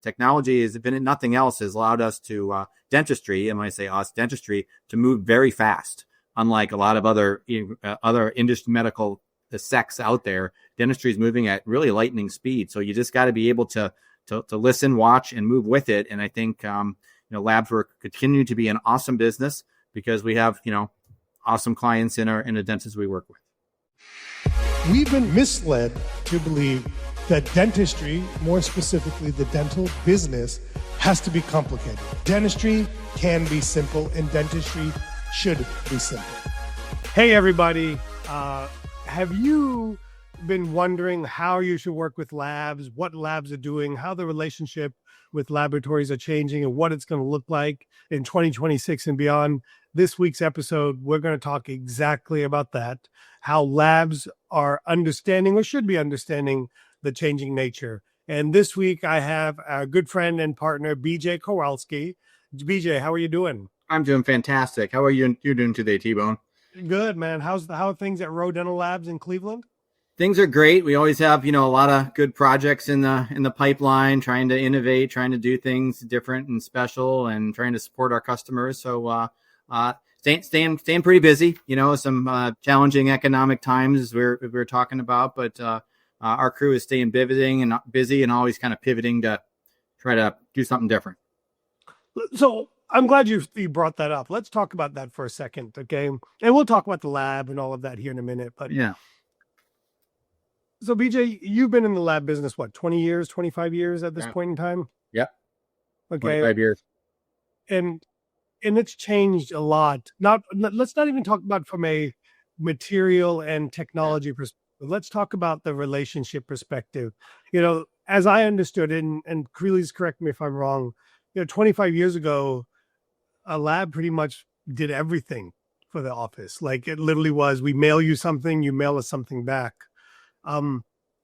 technology has been, nothing else has allowed us to, dentistry, and when I say us, dentistry, to move very fast. Unlike a lot of other industry medical sects out there, dentistry is moving at really lightning speed. So you just got to be able to listen, watch, and move with it. And I think, labs will continue to be an awesome business because we have, awesome clients in the dentists we work with. We've been misled to believe that dentistry, more specifically the dental business, has to be complicated. Dentistry can be simple, and dentistry should be simple. Hey, everybody. Have you been wondering how you should work with labs, what labs are doing, how the relationship with laboratories are changing, and what it's going to look like in 2026 and beyond? This week's episode, we're going to talk exactly about that, how labs are understanding or should be understanding the changing nature. And this week, I have our good friend and partner, BJ Kowalski. BJ, how are you doing? I'm doing fantastic. How are you doing today, T-Bone? Good, man. How are things at RoeDentalLabs in Cleveland? Things are great. We always have, a lot of good projects in the pipeline, trying to innovate, trying to do things different and special, and trying to support our customers. So, staying pretty busy. Some challenging economic times we're talking about, but our crew is staying busy and always kind of pivoting to try to do something different. So I'm glad you brought that up. Let's talk about that for a second, okay? And we'll talk about the lab and all of that here in a minute. But yeah. So BJ, you've been in the lab business, what, 20 years, 25 years at this point in time? Yeah. Okay. 25 years. And it's changed a lot. Let's not even talk about from a material and technology perspective. Let's talk about the relationship perspective. As I understood it, and please correct me if I'm wrong, 25 years ago, a lab pretty much did everything for the office. Like it literally was, we mail you something, you mail us something back.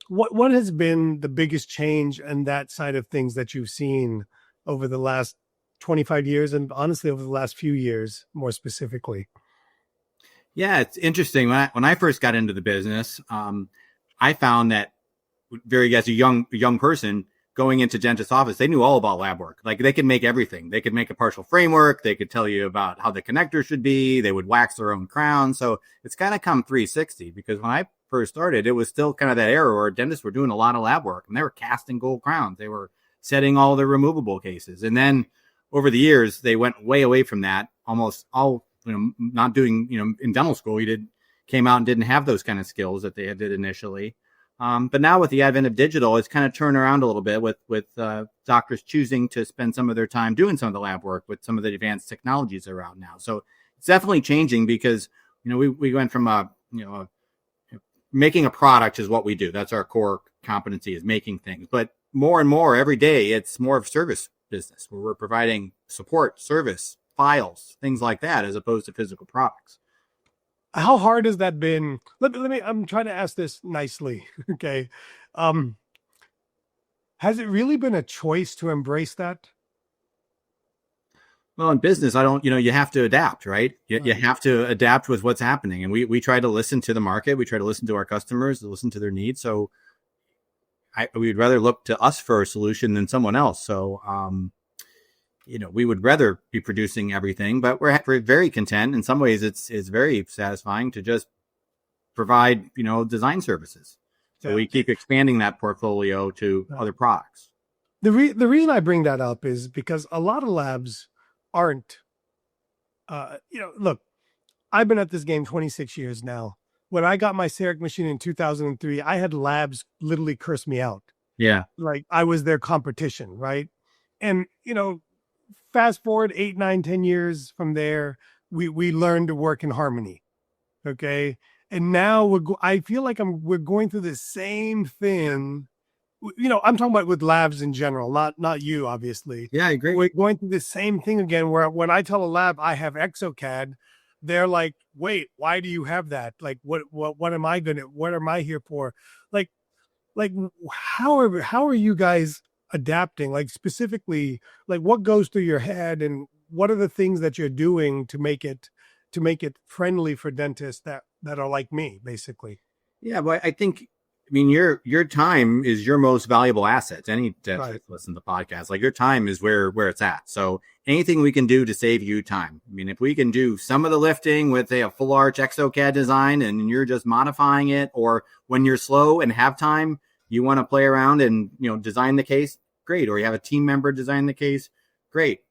What has been the biggest change in that side of things that you've seen over the last 25 years, and honestly over the last few years, more specifically? Yeah, it's interesting. When I first got into the business, I found that as a young person going into dentist's office, they knew all about lab work. Like they could make everything. They could make a partial framework. They could tell you about how the connector should be. They would wax their own crown. So it's kind of come 360, because when I first started, it was still kind of that era where dentists were doing a lot of lab work, and they were casting gold crowns. They were setting all the removable cases. And then over the years, they went way away from that. Almost all, not doing, in dental school, came out and didn't have those kind of skills that they did initially. But now with the advent of digital, it's kind of turned around a little bit with doctors choosing to spend some of their time doing some of the lab work with some of the advanced technologies around now. So it's definitely changing because, we went from making a product is what we do. That's our core competency, is making things. But more and more every day, it's more of service business where we're providing support, service, files, things like that, as opposed to physical products. How hard has that been? Let me, I'm trying to ask this nicely. Okay. Has it really been a choice to embrace that? Well, in business, you have to adapt, right? You have to adapt with what's happening. And we try to listen to the market. We try to listen to our customers, to listen to their needs. So we'd rather look to us for a solution than someone else. So, we would rather be producing everything, but we're very content. In some ways, it's very satisfying to just provide, design services. So we keep expanding that portfolio to other products. The reason I bring that up is because a lot of labs aren't, look, I've been at this game 26 years now. When I got my CEREC machine in 2003, I had labs literally curse me out. Yeah. Like I was their competition, right? And, fast forward 8, 9, 10 years from there, we learned to work in harmony. Okay. And now I feel like we're going through the same thing. I'm talking about with labs in general, not you, obviously. Yeah, I agree. We're going through the same thing again, where when I tell a lab I have ExoCAD, they're like, wait, why do you have that? Like, what am I here for? Like how are you guys adapting? Like specifically, like what goes through your head, and what are the things that you're doing to make it friendly for dentists that are like me, basically? Yeah, but I think I mean, your time is your most valuable asset. Any dentist Right. listen to the podcast, like your time is where it's at. So anything we can do to save you time. I mean, if we can do some of the lifting with a full arch exocad design and you're just modifying it, or when you're slow and have time, you want to play around and, design the case, great. Or you have a team member design the case, great.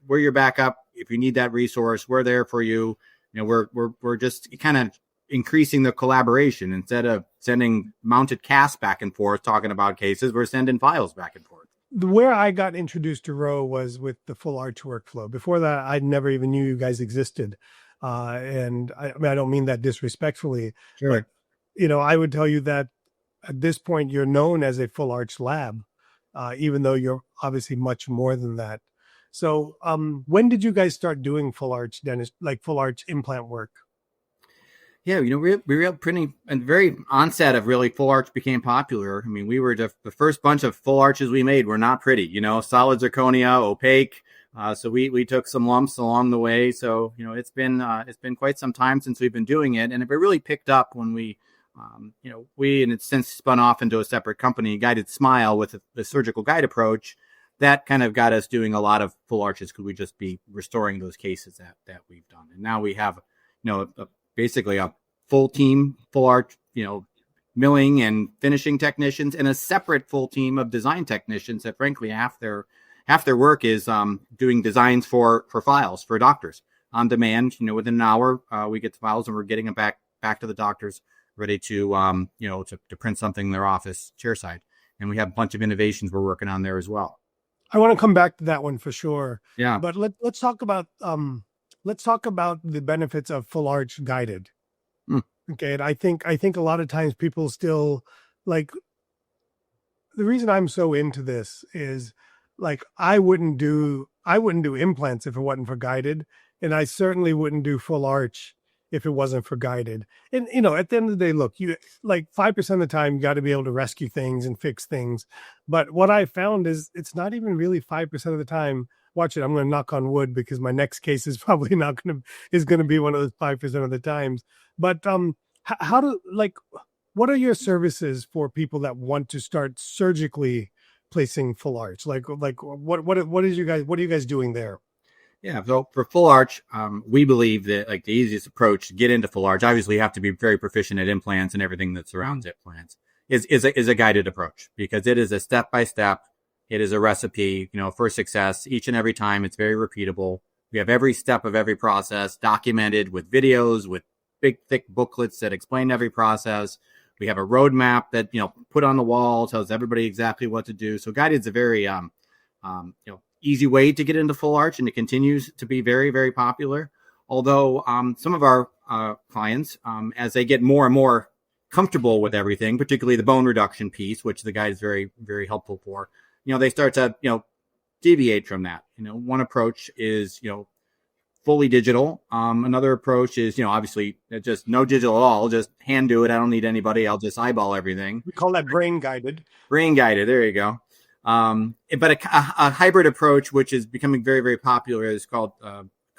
We're your backup. If you need that resource, we're there for you. We're just kind of increasing the collaboration. Instead of sending mounted casts back and forth talking about cases, we're sending files back and forth. Where I got introduced to Roe was with the full arch workflow. Before that, I never even knew you guys existed. And I mean, I don't mean that disrespectfully. Sure. But, I would tell you that at this point, you're known as a full arch lab, even though you're obviously much more than that. So when did you guys start doing full arch dentist, like full arch implant work? Yeah, we were pretty, and very onset of really full arch became popular. I mean, we were the first bunch of full arches we made were not pretty, solid zirconia, opaque. So we took some lumps along the way. So, it's been quite some time since we've been doing it. And it really picked up when and it's since spun off into a separate company, Guided Smile, with the surgical guide approach. That kind of got us doing a lot of full arches because we just be restoring those cases that we've done. And now we have, basically a full team, full arch, milling and finishing technicians, and a separate full team of design technicians that frankly half their work is doing designs for files for doctors on demand. Within an hour, we get the files and we're getting them back to the doctors ready to to print something in their office chairside. And we have a bunch of innovations we're working on there as well. I want to come back to that one for sure. Yeah. But let's talk about the benefits of full arch guided. Okay. And I think a lot of times people still, like, the reason I'm so into this is, like, I wouldn't do implants if it wasn't for guided. And I certainly wouldn't do full arch if it wasn't for guided. And, at the end of the day, look, you, like, 5% of the time, you got to be able to rescue things and fix things. But what I found is it's not even really 5% of the time. Watch it. I'm going to knock on wood because my next case is probably going to be one of those 5% of the times. But what are your services for people that want to start surgically placing full arch? Like what are you guys doing there? Yeah. So for full arch, we believe that, like, the easiest approach to get into full arch, obviously you have to be very proficient at implants and everything that surrounds implants, is a guided approach, because it is a step-by-step. It is a recipe, for success each and every time. It's very repeatable. We have every step of every process documented with videos, with big, thick booklets that explain every process. We have a roadmap that, put on the wall, tells everybody exactly what to do. So guided is a very, easy way to get into full arch, and it continues to be very, very popular. Although some of our clients, as they get more and more comfortable with everything, particularly the bone reduction piece, which the guide is very, very helpful for, they start to, deviate from that. One approach is, fully digital. Another approach is, obviously just no digital at all, just hand do it. I don't need anybody. I'll just eyeball everything. We call that brain guided. Brain guided. There you go. But a hybrid approach, which is becoming very, very popular, is called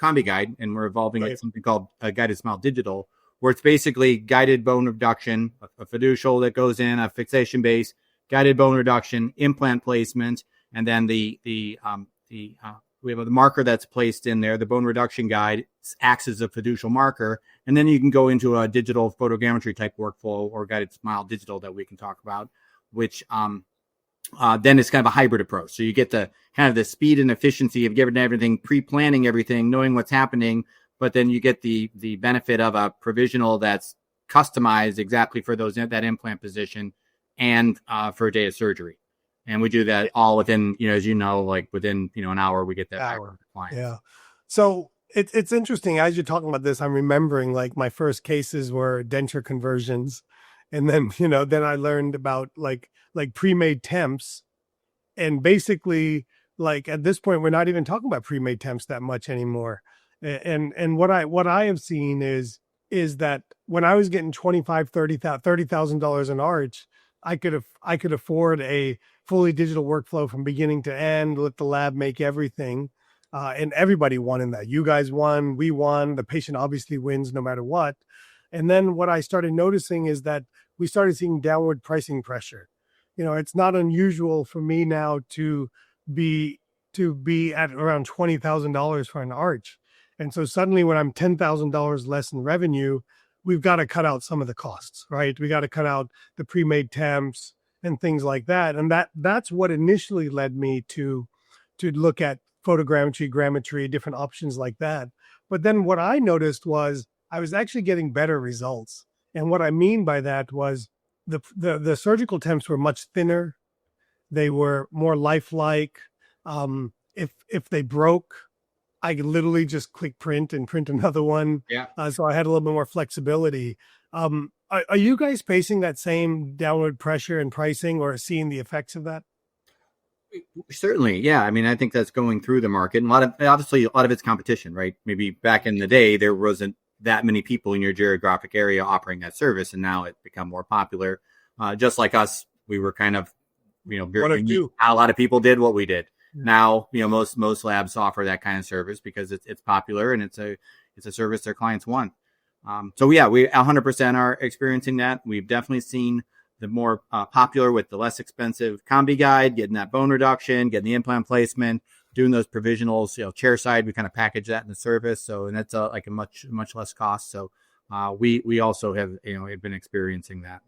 Combi Guide. And we're evolving at something called Guided Smile Digital, where it's basically guided bone reduction, a fiducial that goes in, a fixation base, guided bone reduction, implant placement, and then we have the marker that's placed in there. The bone reduction guide acts as a fiducial marker, and then you can go into a digital photogrammetry type workflow or Guided Smile Digital that we can talk about, which then it's kind of a hybrid approach. So you get the kind of the speed and efficiency of giving everything, pre-planning everything, knowing what's happening, but then you get the benefit of a provisional that's customized exactly for that implant position and for a day of surgery. And we do that all within, as like within, an hour, we get that back from the client. Yeah. So it's interesting. As you're talking about this, I'm remembering, like, my first cases were denture conversions. And then, then I learned about like pre-made temps. And basically, like, at this point, we're not even talking about pre-made temps that much anymore. And what I have seen is that when I was getting $30,000 an arch, I could afford a fully digital workflow from beginning to end, let the lab make everything. And everybody won in that. You guys won, we won, the patient obviously wins no matter what. And then what I started noticing is that we started seeing downward pricing pressure. It's not unusual for me now to be at around $20,000 for an arch. And so suddenly when I'm $10,000 less in revenue, we've got to cut out some of the costs, right? We got to cut out the pre-made temps and things like that. And that's what initially led me to look at photogrammetry, grammetry, different options like that. But then what I noticed was I was actually getting better results. And what I mean by that was the surgical temps were much thinner. They were more lifelike. If they broke, I could literally just click print and print another one. Yeah. So I had a little bit more flexibility. Are you guys facing that same downward pressure in pricing or seeing the effects of that? Certainly. Yeah. I mean, I think that's going through the market, and obviously a lot of it's competition, right? Maybe back in the day, there wasn't that many people in your geographic area offering that service, and now it's become more popular. Just like us, we were kind of, a lot of people did what we did. Yeah. Now, most labs offer that kind of service because it's popular and it's a service their clients want. So yeah, we 100% are experiencing that. We've definitely seen the more popular with the less expensive combi guide, getting that bone reduction, getting the implant placement, doing those provisionals, chair side, we kind of package that in the service. So, and that's like a much less cost. So we also have been experiencing that.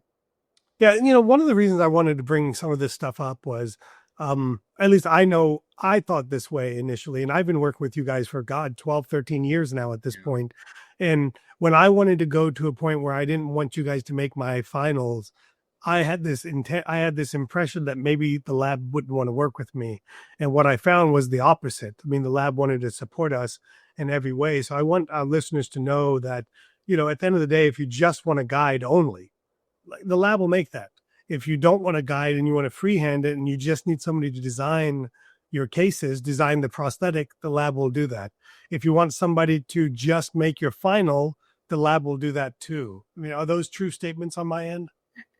Yeah. One of the reasons I wanted to bring some of this stuff up was, at least I know I thought this way initially, and I've been working with you guys for 12, 13 years now at this point. And when I wanted to go to a point where I didn't want you guys to make my finals, I had this impression that maybe the lab wouldn't want to work with me. And what I found was the opposite. I mean, the lab wanted to support us in every way. So I want our listeners to know that, at the end of the day, if you just want a guide only, the lab will make that. If you don't want a guide and you want to freehand it and you just need somebody to design your cases, design the prosthetic, the lab will do that. If you want somebody to just make your final, the lab will do that too. I mean, are those true statements on my end?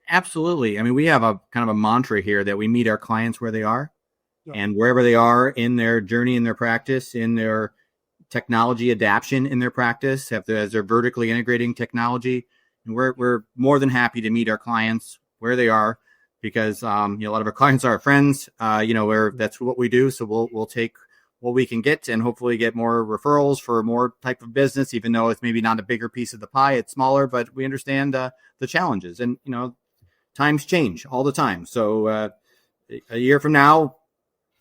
Absolutely. I mean, we have a kind of a mantra here that we meet our clients where they are, and wherever they are in their journey, in their practice, in their technology adaption in their practice, as they're vertically integrating technology. And we're more than happy to meet our clients where they are, because a lot of our clients are our friends. Where that's what we do. So we'll take what we can get and hopefully get more referrals for more type of business, even though it's maybe not a bigger piece of the pie, it's smaller, but we understand the challenges, and times change all the time. So a year from now,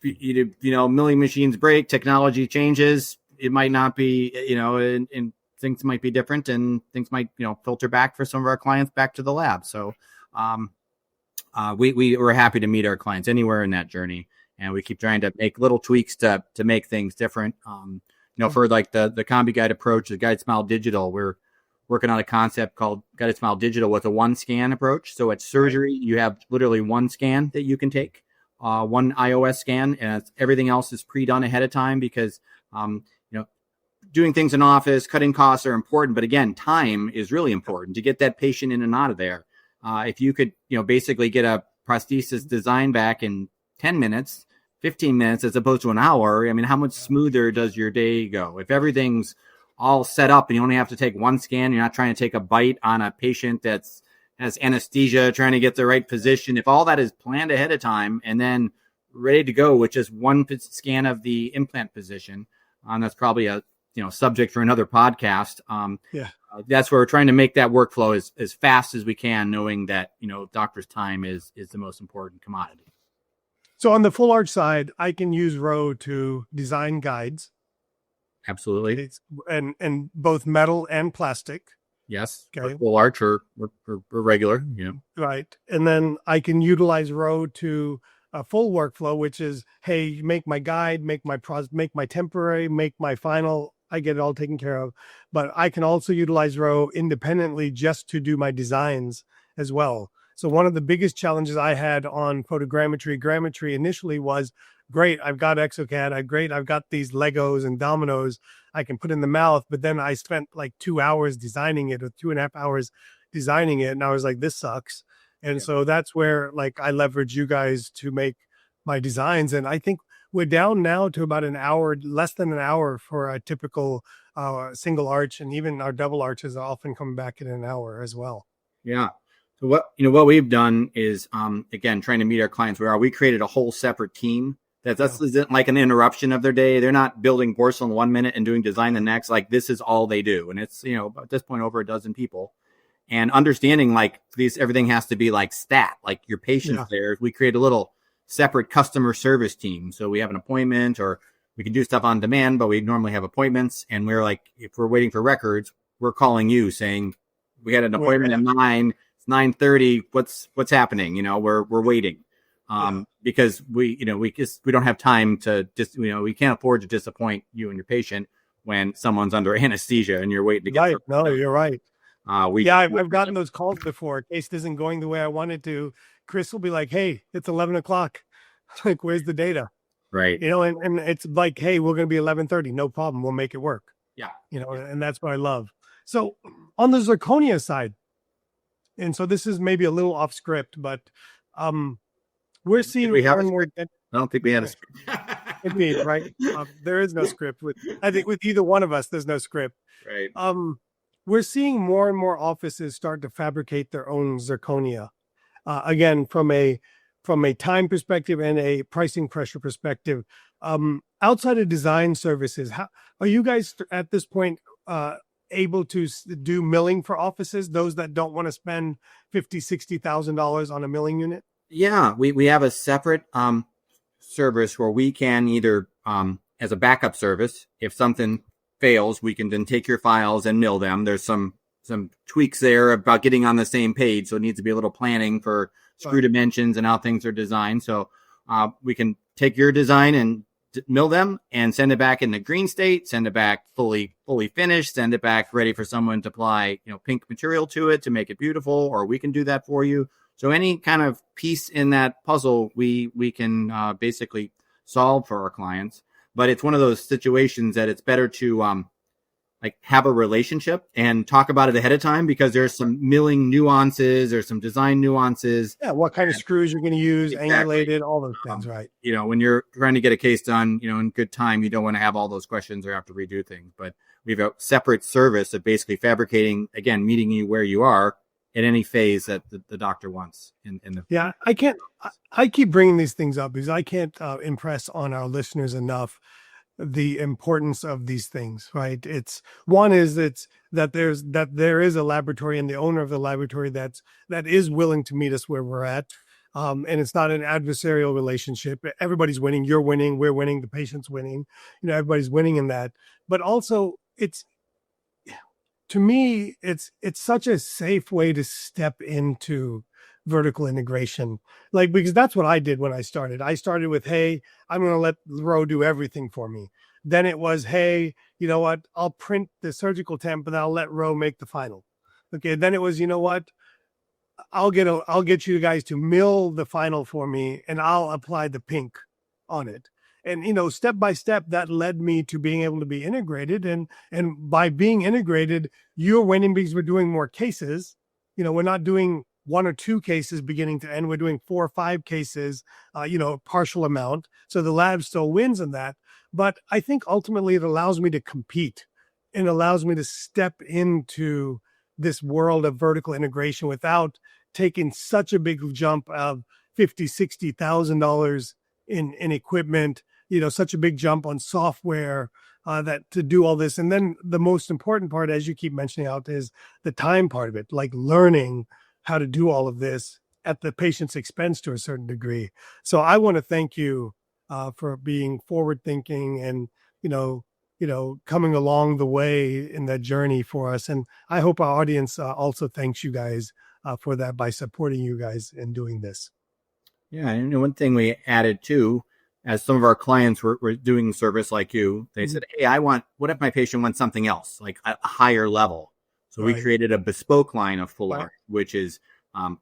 milling machines break, technology changes. It might not be, and things might be different, and things might, filter back for some of our clients back to the lab. So we're happy to meet our clients anywhere in that journey, and we keep trying to make little tweaks to make things different. For like the Combi Guide approach, the Guide Smile Digital, we're working on a concept called Guided Smile Digital with a one scan approach. So at surgery, you have literally one scan that you can take, one iOS scan, and everything else is pre-done ahead of time, because doing things in office, cutting costs are important, but again, time is really important to get that patient in and out of there. If you could, basically get a prosthesis design back in 10 minutes, 15 minutes, as opposed to an hour, I mean, how much smoother does your day go? If everything's all set up and you only have to take one scan, you're not trying to take a bite on a patient has anesthesia, trying to get the right position. If all that is planned ahead of time and then ready to go with just one scan of the implant position, that's probably a subject for another podcast. That's where we're trying to make that workflow as fast as we can, knowing that, doctor's time is the most important commodity. So on the full arch side, I can use Roe to design guides. Absolutely. And both metal and plastic. Yes. Okay. Full arch or regular, Right. And then I can utilize Roe to a full workflow, which is, hey, make my guide, make my temporary, make my final. I get it all taken care of. But I can also utilize Roe independently just to do my designs as well. So one of the biggest challenges I had on grammetry initially was, great, I've got exocad, I've got these Legos and dominoes I can put in the mouth, but then I spent like 2 hours designing it, or 2.5 hours designing it, and I was like, this sucks. And so that's where like I leverage you guys to make my designs. And I think we're down now to about an hour, less than an hour for a typical single arch, and even our double arches are often coming back in an hour as well. Yeah. So what we've done is, again, trying to meet our clients where we created a whole separate team that's isn't like an interruption of their day. They're not building porcelain 1 minute and doing design the next. Like, this is all they do. And it's, at this point, over a dozen people. And understanding like everything has to be like stat, like your patient's there. We create a little separate customer service team. So we have an appointment, or we can do stuff on demand, but we normally have appointments. And we're like, if we're waiting for records, we're calling you saying, we had an appointment at 9, it's 9:30. What's happening? We're waiting. Because we don't have time to just, we can't afford to disappoint you and your patient when someone's under anesthesia and you're waiting to get. Right. No, you're right. I've gotten those calls before. Case isn't going the way I wanted to. Chris will be like, "Hey, it's 11 o'clock. Like, where's the data?" Right. And it's like, "Hey, we're going to be 11:30. No problem. We'll make it work." Yeah. And that's what I love. So on the zirconia side, and so this is maybe a little off script, but we're seeing more and more. I don't think we had a script. Indeed, right? There is no script. I think with either one of us, there's no script. Right. We're seeing more and more offices start to fabricate their own zirconia. Again, from a time perspective and a pricing pressure perspective. Outside of design services, how are you guys at this point able to do milling for offices? Those that don't want to spend $50,000-$60,000 on a milling unit? Yeah, we have a separate service where we can either as a backup service, if something fails, we can then take your files and mill them. There's some tweaks there about getting on the same page, so it needs to be a little planning for screw dimensions and how things are designed. So we can take your design and mill them and send it back in the green state, send it back fully finished, send it back ready for someone to apply pink material to it to make it beautiful, or we can do that for you. So any kind of piece in that puzzle, we can basically solve for our clients. But it's one of those situations that it's better to have a relationship and talk about it ahead of time, because there's some milling nuances, there's some design nuances. Yeah, what kind of screws you're going to use, angulated, all those things, right? When you're trying to get a case done, in good time, you don't want to have all those questions or have to redo things. But we have a separate service of basically fabricating, again, meeting you where you are at any phase that the doctor wants. I keep bringing these things up because I can't impress on our listeners enough the importance of these things, right? That there is a laboratory and the owner of the laboratory that is willing to meet us where we're at. And it's not an adversarial relationship. Everybody's winning. You're winning. We're winning. The patient's winning. Everybody's winning in that. But also to me, it's such a safe way to step into vertical integration, because that's what I did when I started. I started with, hey, I'm going to let Roe do everything for me. Then it was, hey, you know what? I'll print the surgical temp and I'll let Roe make the final. Okay. Then it was, you know what? I'll get you guys to mill the final for me and I'll apply the pink on it. And, step by step, that led me to being able to be integrated. And by being integrated, you're winning because we're doing more cases. We're not doing 1 or 2 cases beginning to end. We're doing 4 or 5 cases, partial amount. So the lab still wins in that. But I think ultimately it allows me to compete and allows me to step into this world of vertical integration without taking such a big jump of $50,000-$60,000 in equipment, such a big jump on software that to do all this. And then the most important part, as you keep mentioning out, is the time part of it, like learning how to do all of this at the patient's expense to a certain degree. So I want to thank you for being forward thinking and, coming along the way in that journey for us. And I hope our audience also thanks you guys for that by supporting you guys in doing this. Yeah. And one thing we added too, as some of our clients were doing service like you, they said, hey, what if my patient wants something else, like a higher level? So we created a bespoke line of full art, which is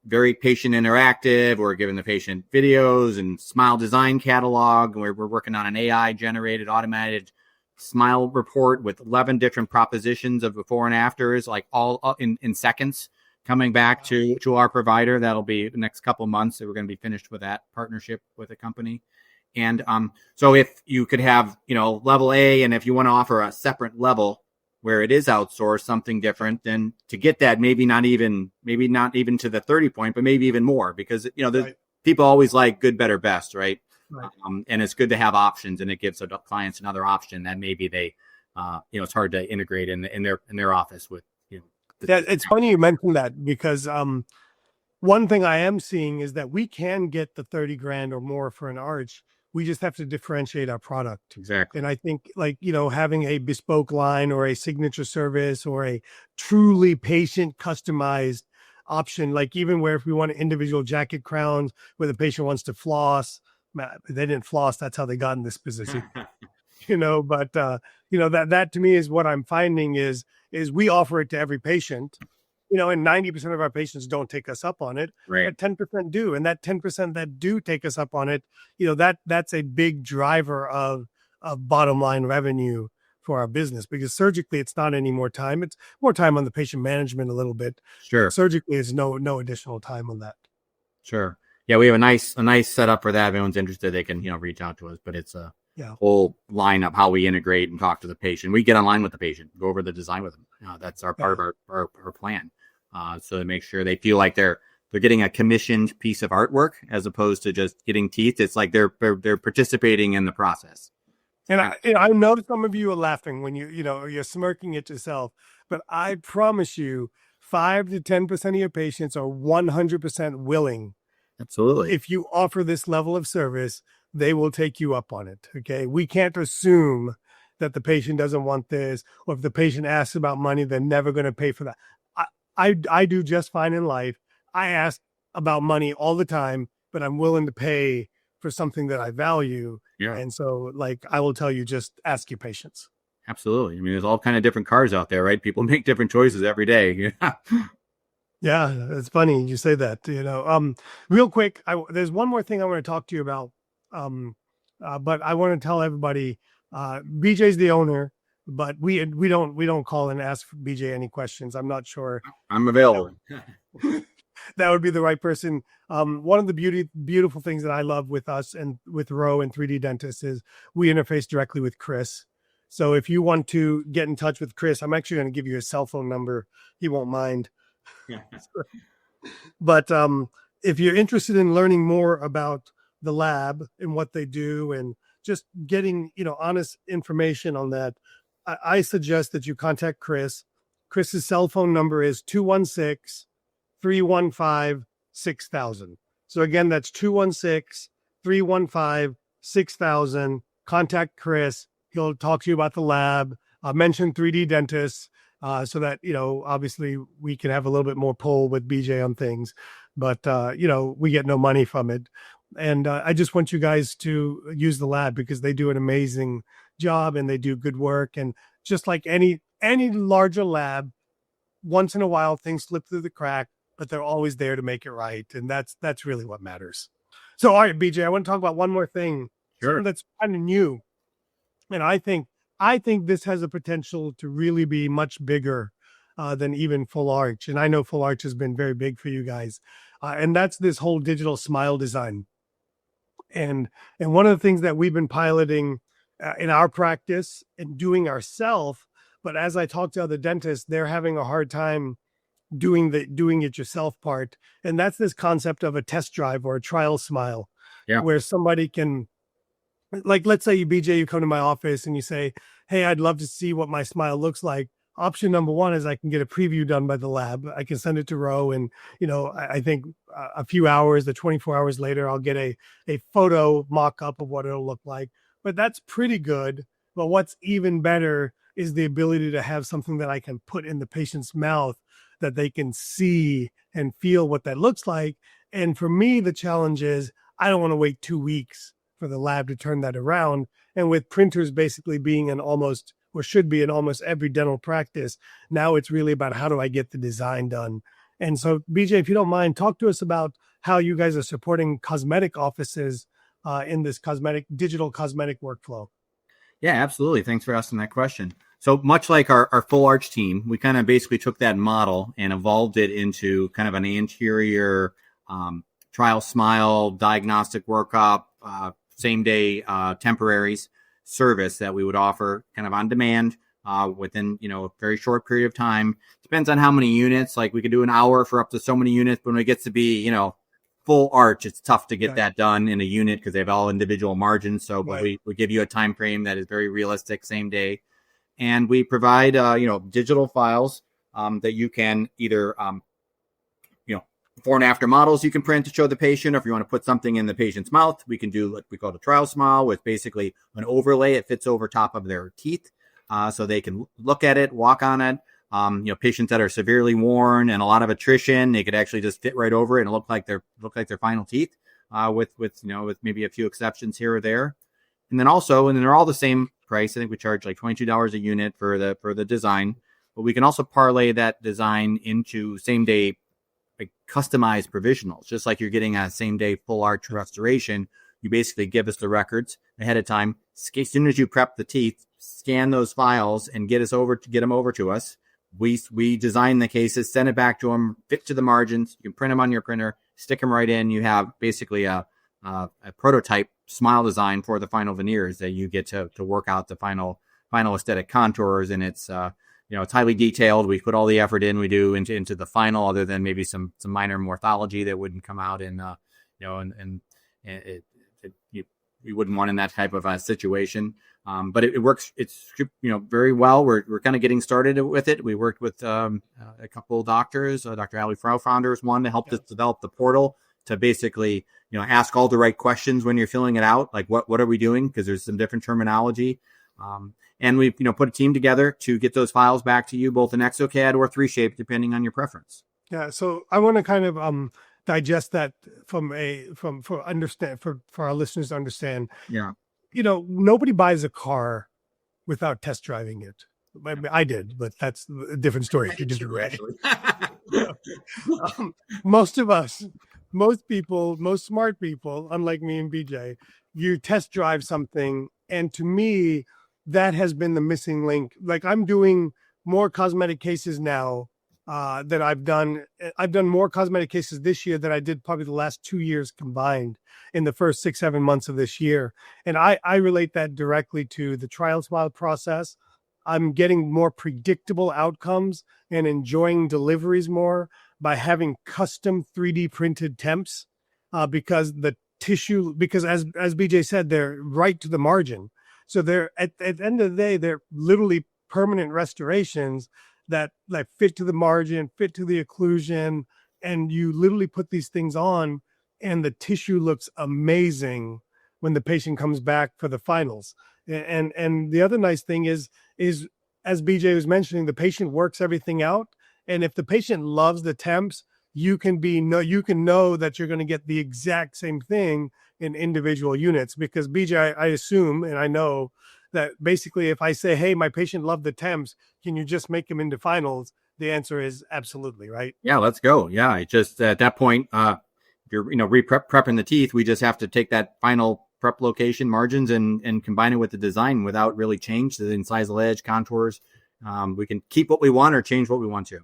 very patient interactive. We're giving the patient videos and smile design catalog. We're working on an AI generated automated smile report with 11 different propositions of before and afters, like all in seconds, coming back to our provider. That'll be the next couple months. So we're going to be finished with that partnership with a company. And so if you could have, level A, and if you want to offer a separate level, where it is outsourced, something different, then to get that, maybe not even to the 30 point, but maybe even more, because, Right. people always like good, better, best, right? Right. And it's good to have options, and it gives the clients another option that maybe they, it's hard to integrate in their office with, Yeah, it's funny you mentioned that, because one thing I am seeing is that we can get the 30 grand or more for an arch. We just have to differentiate our product. Exactly. And I think, like, having a bespoke line or a signature service or a truly patient customized option, like even where if we want individual jacket crowns where the patient wants to floss, they didn't floss. That's how they got in this position. But that to me is what I'm finding is we offer it to every patient, and 90% of our patients don't take us up on it. Right. But 10% do. And that 10% that do take us up on it, that's a big driver of bottom line revenue for our business, because surgically it's not any more time. It's more time on the patient management a little bit. Sure. Surgically is no additional time on that. Sure. Yeah, we have a nice setup for that. If anyone's interested, they can, reach out to us, but it's a whole lineup, how we integrate and talk to the patient. We get online with the patient, go over the design with them. That's our part of our plan. So to make sure they feel like they're getting a commissioned piece of artwork as opposed to just getting teeth. It's like they're participating in the process. And I know some of you are laughing when you're smirking at yourself, but I promise you 5 to 10% of your patients are 100% willing. Absolutely. If you offer this level of service, they will take you up on it. Okay. We can't assume that the patient doesn't want this, or if the patient asks about money, they're never going to pay for that. I do just fine in life. I ask about money all the time, but I'm willing to pay for something that I value. Yeah. And so, like, I will tell you, just ask your patients. Absolutely. I mean, there's all kind of different cars out there, right? People make different choices every day. Yeah, it's funny you say that. Real quick, there's one more thing I want to talk to you about. But I want to tell everybody, BJ's the owner, but we don't call and ask BJ any questions. I'm not sure I'm available. That would be the right person. One of the beautiful things that I love with us and with Roe and 3D Dentists is we interface directly with Chris. So if you want to get in touch with Chris, I'm actually going to give you his cell phone number. He won't mind. But if you're interested in learning more about the lab and what they do and just getting, honest information on that, I suggest that you contact Chris. Chris's cell phone number is 216-315-6000. So again, that's 216-315-6000. Contact Chris. He'll talk to you about the lab. Mention 3D Dentists so that, obviously we can have a little bit more pull with BJ on things, but, we get no money from it. And I just want you guys to use the lab because they do an amazing job and they do good work. And just like any larger lab, once in a while things slip through the crack, but they're always there to make it right. And that's really what matters. So, all right, BJ, I want to talk about one more thing. Sure. That's kind of new. And I think this has a potential to really be much bigger than even Full Arch. And I know Full Arch has been very big for you guys. And that's this whole digital smile design. And one of the things that we've been piloting in our practice and doing ourselves, but as I talk to other dentists, they're having a hard time doing it yourself part. And that's this concept of a test drive or a trial smile, where somebody can, like, let's say BJ, you come to my office and you say, hey, I'd love to see what my smile looks like. Option number one is I can get a preview done by the lab. I can send it to Roe, and I think a few hours, 24 hours later, I'll get a photo mock-up of what it'll look like. But that's pretty good. But what's even better is the ability to have something that I can put in the patient's mouth that they can see and feel what that looks like. And for me, the challenge is I don't want to wait 2 weeks for the lab to turn that around. And with printers basically being should be in almost every dental practice, now it's really about how do I get the design done. And so, BJ, if you don't mind, talk to us about how you guys are supporting cosmetic offices in this digital cosmetic workflow. Yeah, absolutely. Thanks for asking that question. So much like our Full Arch team, we kind of basically took that model and evolved it into kind of an anterior trial smile, diagnostic workup, same day temporaries service that we would offer kind of on demand within, a very short period of time. Depends on how many units. Like we could do an hour for up to so many units, but when it gets to be, full arch, it's tough to get that done in a unit because they have all individual margins. So, but we give you a time frame that is very realistic, same day. And we provide, digital files that you can either, before and after models you can print to show the patient, or if you want to put something in the patient's mouth, we can do what we call the trial smile, with basically an overlay. It fits over top of their teeth, so they can look at it, walk on it. Patients that are severely worn and a lot of attrition, they could actually just fit right over it and look like their final teeth, with maybe a few exceptions here or there. And then they're all the same price. I think we charge like $22 a unit for the design, but we can also parlay that design into same day, like customized provisionals. Just like you're getting a same day full arch restoration, you basically give us the records ahead of time. As soon as you prep the teeth, scan those files and get them over to us. We design the cases, send it back to them, fit to the margins. You can print them on your printer, stick them right in. You have basically a prototype smile design for the final veneers that you get to work out the final aesthetic contours. And it's it's highly detailed. We put all the effort in we do into the final, other than maybe some minor morphology that wouldn't come out in we wouldn't want in that type of a situation. But it works. It's very well. We're kind of getting started with it. We worked with a couple of doctors. Dr. Ali Frau Founder is one, to help us develop the portal to basically ask all the right questions when you're filling it out. Like what are we doing? Because there's some different terminology. And we've put a team together to get those files back to you, both in exocad or 3Shape, depending on your preference. Yeah. So I want to kind of digest that for our listeners to understand. Yeah. Nobody buys a car without test driving it. I did, but that's a different story. You just read. Most of us, most people, most smart people, unlike me and BJ, you test drive something. And to me, that has been the missing link. Like, I'm doing more cosmetic cases now that I've done more cosmetic cases this year than I did probably the last 2 years combined in the first 6-7 months of this year. And I relate that directly to the trial smile process. I'm getting more predictable outcomes and enjoying deliveries more by having custom 3D printed temps, because the tissue, because as BJ said, they're right to the margin. So they're at the end of the day, they're literally permanent restorations that like fit to the margin, fit to the occlusion, and you literally put these things on and the tissue looks amazing when the patient comes back for the finals. And the other nice thing is as BJ was mentioning, the patient works everything out. And if the patient loves the temps, you can know that you're going to get the exact same thing in individual units, because BJ, I assume, and I know that basically if I say, hey, my patient loved the temps, can you just make them into finals? The answer is absolutely, right? Yeah, let's go. Yeah. It just, at that point, if you're, prepping the teeth, we just have to take that final prep location margins and combine it with the design without really change the incisal edge contours. We can keep what we want or change what we want to.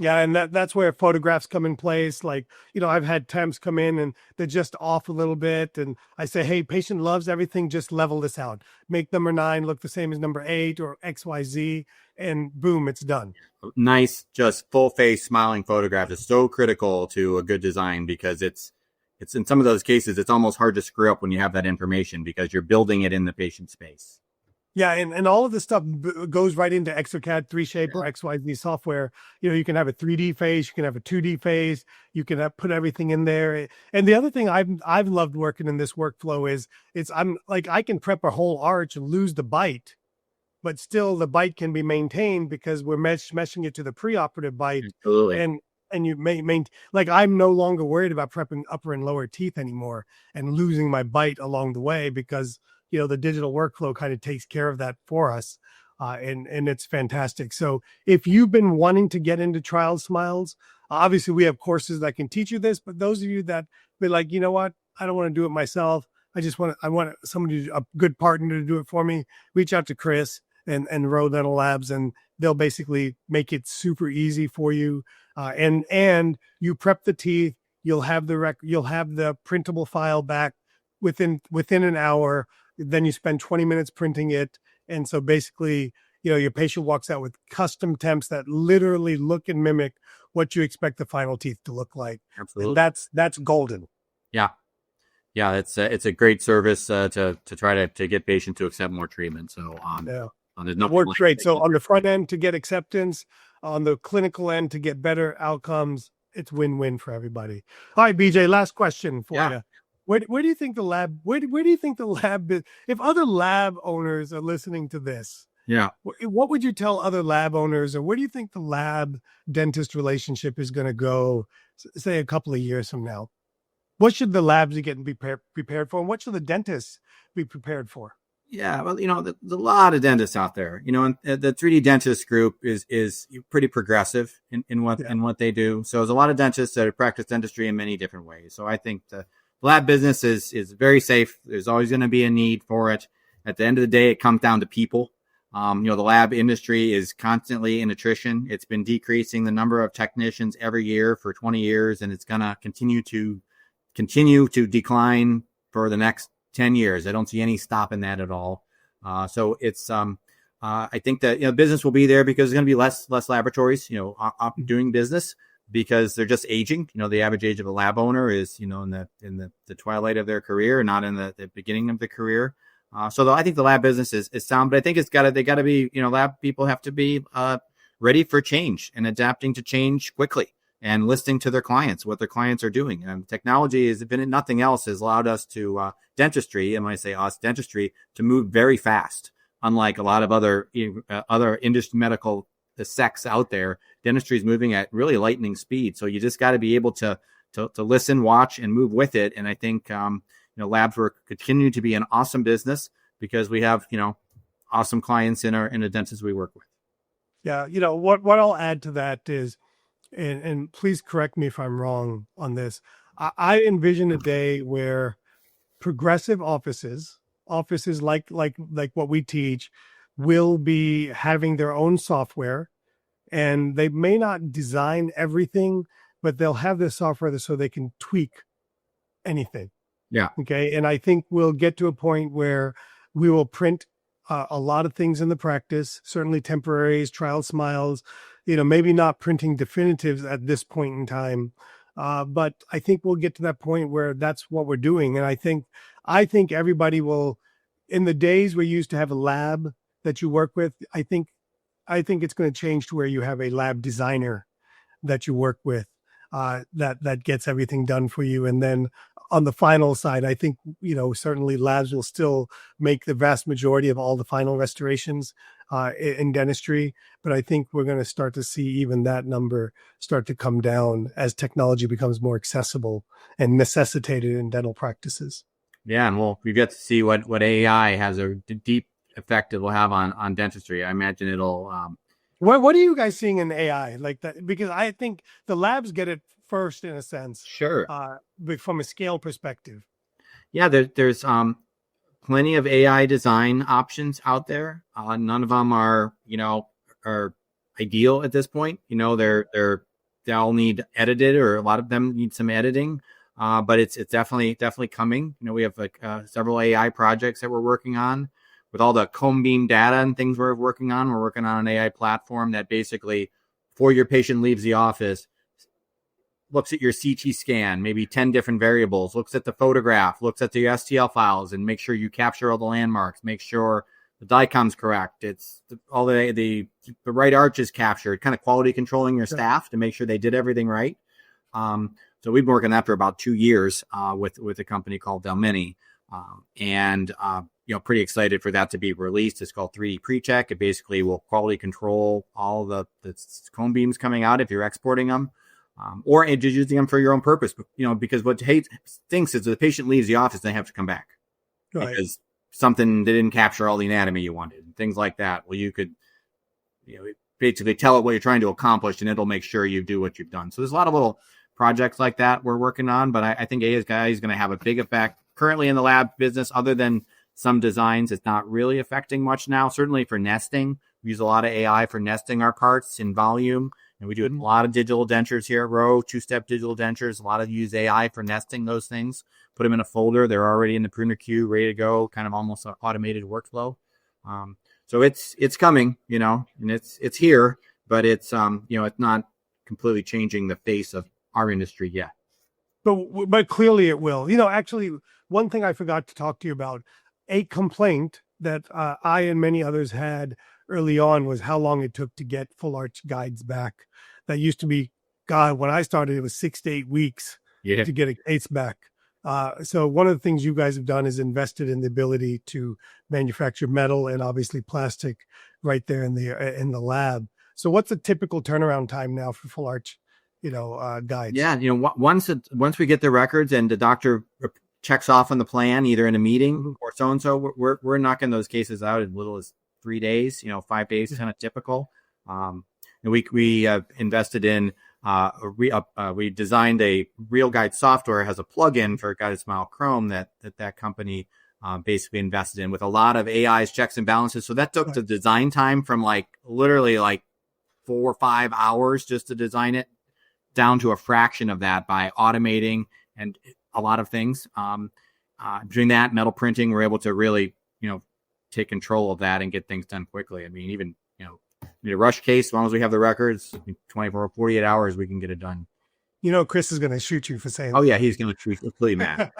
Yeah, and that's where photographs come in place. Like, I've had temps come in and they're just off a little bit. And I say, hey, patient loves everything. Just level this out. Make number 9 look the same as number 8 or XYZ. And boom, it's done. Nice, just full face smiling photograph is so critical to a good design, because it's in some of those cases, it's almost hard to screw up when you have that information because you're building it in the patient space. Yeah, and all of this stuff goes right into exocad, 3Shape, or XYZ software. You can have a 3D face, you can have a 2D face, you can put everything in there. And the other thing I've loved working in this workflow is I'm like, I can prep a whole arch and lose the bite, but still the bite can be maintained because we're meshing it to the preoperative bite. Absolutely. And you like, I'm no longer worried about prepping upper and lower teeth anymore and losing my bite along the way, because the digital workflow kind of takes care of that for us. And it's fantastic. So if you've been wanting to get into trial smiles, obviously we have courses that can teach you this, but those of you that be like, you know what, I don't want to do it myself. I want somebody, a good partner to do it for me. Reach out to Chris and RoeDentalLabs, and they'll basically make it super easy for you. And you prep the teeth, you'll have the printable file back within an hour. Then you spend 20 minutes printing it. And so basically your patient walks out with custom temps that literally look and mimic what you expect the final teeth to look like. Absolutely. And that's golden. Yeah. Yeah. It's a great service, to try to get patients to accept more treatment. So, there's nothing Works like great. it. So on the front end to get acceptance, on the clinical end to get better outcomes, it's win-win for everybody. All right, BJ, last question for you. Where do you think the lab, where do you think the lab, if other lab owners are listening to this, what would you tell other lab owners, or where do you think the lab dentist relationship is going to go, say a couple of years from now? What should the labs be getting prepared for? And what should the dentists be prepared for? Yeah, well, there's a lot of dentists out there, and the 3D dentist group is pretty progressive in what they do. So there's a lot of dentists that practice dentistry in many different ways. So I think the lab business is very safe. There's always going to be a need for it. At the end of the day, it comes down to people. The lab industry is constantly in attrition. It's been decreasing the number of technicians every year for 20 years, and it's going to continue to decline for the next 10 years. I don't see any stop in that at all. So it's, I think that, business will be there because there's going to be less laboratories, doing business because they're just aging. The average age of a lab owner is, in the twilight of their career, not in the beginning of the career. So I think the lab business is sound, but I think they got to be, lab people have to be, ready for change and adapting to change quickly and listening to their clients, what their clients are doing. Technology has been, nothing else has allowed us to, dentistry, and when I say us, dentistry, to move very fast. Unlike a lot of other industry medical sects out there, dentistry is moving at really lightning speed. So you just got to be able to listen, watch, and move with it. And I think, labs will continue to be an awesome business because we have, awesome clients in the dentists we work with. Yeah. What I'll add to that is, and please correct me if I'm wrong on this, I envision a day where progressive offices like what we teach will be having their own software, and they may not design everything, but they'll have this software so they can tweak anything. Yeah. Okay. And I think we'll get to a point where we will print a lot of things in the practice, certainly temporaries, trial smiles, maybe not printing definitives at this point in time. But I think we'll get to that point where that's what we're doing. And I think everybody will, in the days where you used to have a lab that you work with, I think it's going to change to where you have a lab designer that you work with, that gets everything done for you. And then on the final side, I think, certainly labs will still make the vast majority of all the final restorations in dentistry. But I think we're going to start to see even that number start to come down as technology becomes more accessible and necessitated in dental practices. Yeah. And we get to see what AI has a deep effect it will have on dentistry. I imagine it'll, What are you guys seeing in AI like that? Because I think the labs get it first in a sense. Sure. From a scale perspective. Yeah, there's plenty of AI design options out there. None of them are ideal at this point. They all need edited, or a lot of them need some editing. But it's definitely coming. We have several AI projects that we're working on. With all the cone beam data and things we're working on an AI platform that basically, before your patient leaves the office, looks at your CT scan, maybe 10 different variables, looks at the photograph, looks at the STL files, and make sure you capture all the landmarks, make sure the DICOM's correct. It's all the right arch is captured, kind of quality controlling your staff to make sure they did everything right. So we've been working on that for about 2 years with a company called Delmini. Pretty excited for that to be released. It's called 3D PreCheck. It basically will quality control all the cone beams coming out if you're exporting them, or just using them for your own purpose. Because what thinks is the patient leaves the office, they have to come back because something they didn't capture all the anatomy you wanted, and things like that. Well, you could, basically tell it what you're trying to accomplish, and it'll make sure you do what you've done. So there's a lot of little projects like that we're working on, but I think AI is going to have a big effect. Currently in the lab business, other than some designs, it's not really affecting much now. Certainly for nesting, we use a lot of AI for nesting our parts in volume. And we do a lot of digital dentures here at Roe, 2-step digital dentures. A lot of use AI for nesting those things. Put them in a folder. They're already in the pruner queue, ready to go, kind of almost an automated workflow. So it's coming, and it's here, but it's it's not completely changing the face of our industry yet. But clearly it will. Actually, one thing I forgot to talk to you about, a complaint that I and many others had early on was how long it took to get full arch guides back. That used to be, God, when I started, it was 6 to 8 weeks to get a case back. So one of the things you guys have done is invested in the ability to manufacture metal and obviously plastic right there in the lab. So what's a typical turnaround time now for full arch, guides? Yeah, once we get the records and the doctor checks off on the plan, either in a meeting or so, we're knocking those cases out as little as 3 days. 5 days is kind of typical. And we invested in. We designed a Real Guide software, has a plugin for Guided Smile Chrome that company basically invested in with a lot of AI's checks and balances. So that took the design time from literally 4 or 5 hours just to design it down to a fraction of that by automating and a lot of things. Doing that, metal printing, we're able to really, take control of that and get things done quickly. I mean, even, need a rush case, as long as we have the records, 24 or 48 hours, we can get it done. Chris is going to shoot you for saying that. Oh, yeah, he's going to shoot you, man.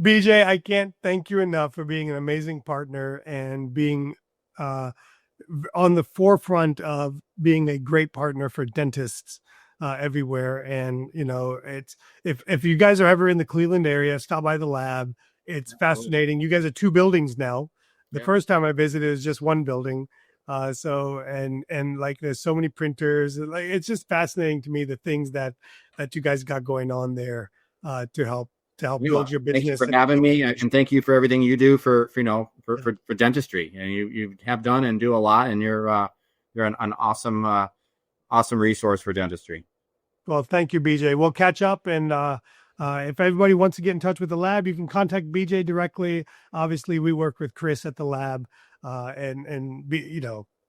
BJ, I can't thank you enough for being an amazing partner and being on the forefront of being a great partner for dentists everywhere. And, it's if you guys are ever in the Cleveland area, stop by the lab. It's fascinating. You guys are 2 buildings now. The first time I visited, it was just 1 building. There's so many printers. It's just fascinating to me, the things that you guys got going on there to help build your business. Thank you for having me, and thank you for everything you do for dentistry. And you have done and do a lot, and you're an awesome resource for dentistry. Well, thank you, BJ. We'll catch up, and if everybody wants to get in touch with the lab, you can contact BJ directly. Obviously, we work with Chris at the lab, and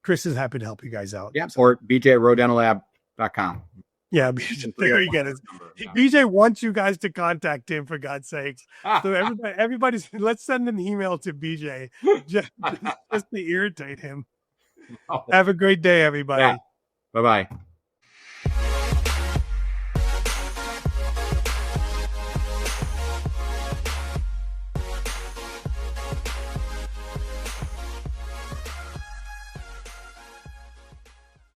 Chris is happy to help you guys out. Yeah, or BJ@RoeDentalLab.com. Yeah, there you get it. BJ wants you guys to contact him, for God's sakes. So everybody's let's send an email to BJ just to irritate him. Have a great day, everybody. Yeah. Bye-bye.